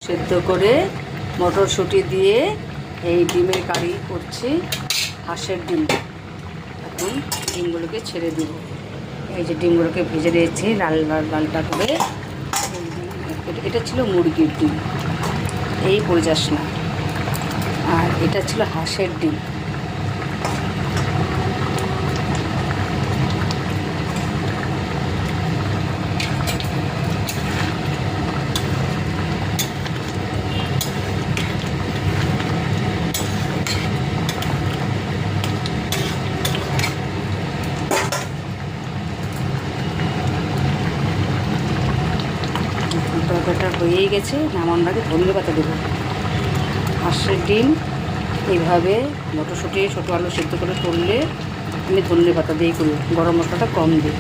সেদ্ধ করে মটরশুঁটি দিয়ে এই ডিমের কারি করছি, হাঁসের ডিম। এখন ডিমগুলোকে ছেড়ে দিব। এই যে ডিমগুলোকে ভেজে দিয়েছি লাল লাল লালটা করে। এটা ছিল মুরগির ডিম, এই পরিযাস না। আর এটা ছিল হাঁসের ডিম। তরকারিটা হয়েই গেছে, নামানোর আগে ধনে পাতা দেবো। হাঁসের ডিম এইভাবে মটরশুঁটি ছোটো আলু সেদ্ধ করে করলে আমি ধনে পাতা দিয়েই করি, গরম মশলাটা কম দিই।